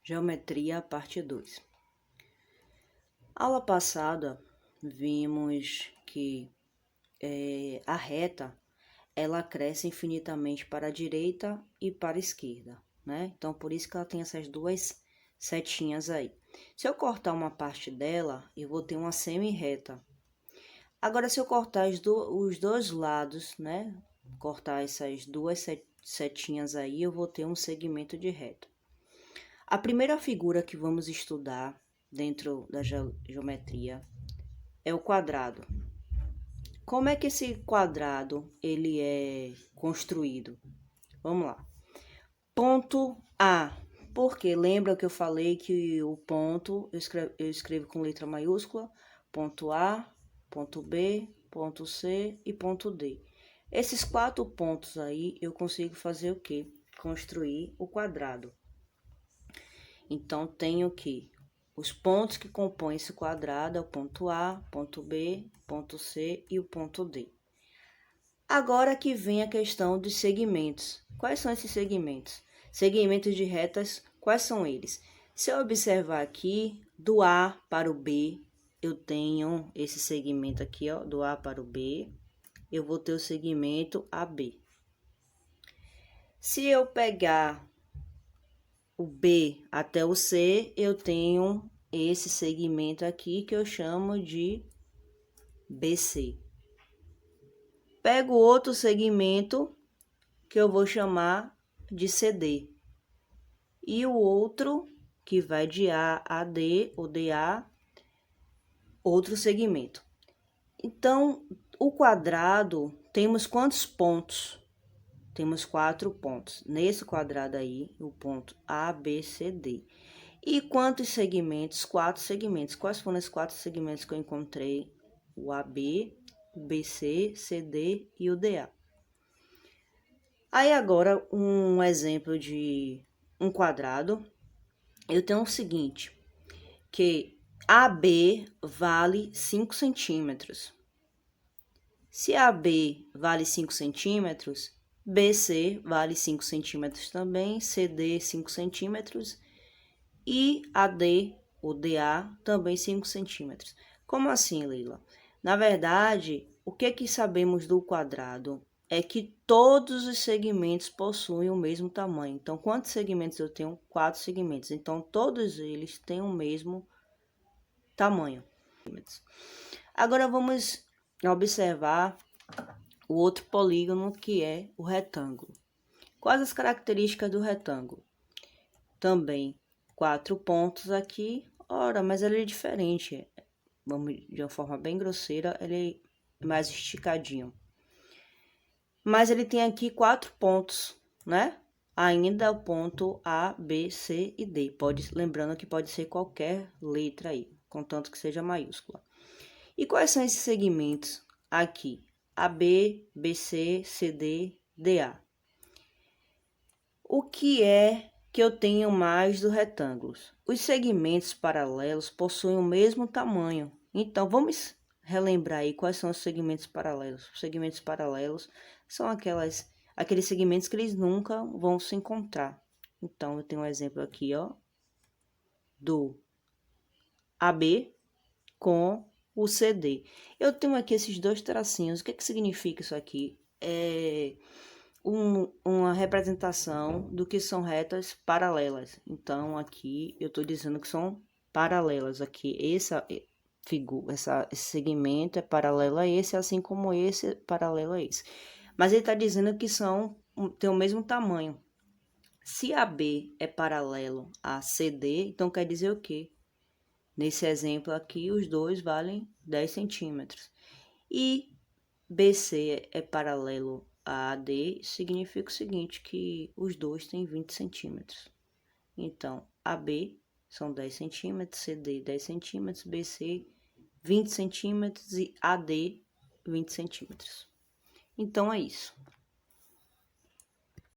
Geometria, parte 2. Aula passada, vimos que a reta, ela cresce infinitamente para a direita e para a esquerda, né? Então, por isso que ela tem essas duas setinhas aí. Se eu cortar uma parte dela, eu vou ter uma semi-reta. Agora, se eu cortar os dois lados, né? Cortar essas duas setinhas aí, eu vou ter um segmento de reta. A primeira figura que vamos estudar dentro da geometria é o quadrado. Como é que esse quadrado ele é construído? Vamos lá. Ponto A. Porque lembra que eu falei que o ponto eu escrevo com letra maiúscula, ponto A, ponto B, ponto C e ponto D. Esses 4 pontos aí eu consigo fazer o quê? Construir o quadrado. Então, tenho que os pontos que compõem esse quadrado é o ponto A, ponto B, ponto C e o ponto D. Agora que vem a questão dos segmentos. Quais são esses segmentos? Segmentos de retas, quais são eles? Se eu observar aqui, do A para o B, eu tenho esse segmento aqui, ó, do A para o B, eu vou ter o segmento AB. Se eu pegar o B até o C, eu tenho esse segmento aqui que eu chamo de BC. Pego outro segmento que eu vou chamar de CD. E o outro que vai de A a D ou DA, outro segmento. Então, o quadrado, temos quantos pontos? Temos 4 pontos. Nesse quadrado aí, o ponto A, B, C, D. E quantos segmentos? 4 segmentos. Quais foram os 4 segmentos que eu encontrei? O AB, o BC, CD e o DA. Aí agora, um exemplo de um quadrado. Eu tenho o seguinte, que AB vale 5 centímetros. Se AB vale 5 centímetros, BC vale 5 centímetros também, CD 5 centímetros e AD, ou DA, também 5 centímetros. Como assim, Leila? Na verdade, o que sabemos do quadrado é que todos os segmentos possuem o mesmo tamanho. Então, quantos segmentos eu tenho? 4 segmentos. Então, todos eles têm o mesmo tamanho. Agora, vamos observar o outro polígono, que é o retângulo. Quais as características do retângulo? Também 4 pontos aqui. Ora, mas ele é diferente. Vamos de uma forma bem grosseira, ele é mais esticadinho. Mas ele tem aqui 4 pontos, né? Ainda o ponto A, B, C e D. Lembrando que pode ser qualquer letra aí, contanto que seja maiúscula. E quais são esses segmentos aqui? AB, BC, CD, DA. O que é que eu tenho mais do retângulo? Os segmentos paralelos possuem o mesmo tamanho. Então, vamos relembrar aí quais são os segmentos paralelos. Os segmentos paralelos são aqueles segmentos que eles nunca vão se encontrar. Então, eu tenho um exemplo aqui, ó, do AB com o CD. Eu tenho aqui esses dois tracinhos. O que significa isso aqui? É uma representação do que são retas paralelas. Então, aqui eu estou dizendo que são paralelas. Aqui, esse segmento é paralelo a esse, assim como esse é paralelo a esse. Mas ele está dizendo que tem o mesmo tamanho. Se AB é paralelo a CD, então quer dizer o quê? Nesse exemplo aqui, os dois valem 10 centímetros. E BC é paralelo a AD, significa o seguinte, que os dois têm 20 centímetros. Então, AB são 10 centímetros, CD 10 centímetros, BC 20 centímetros e AD 20 centímetros. Então, é isso.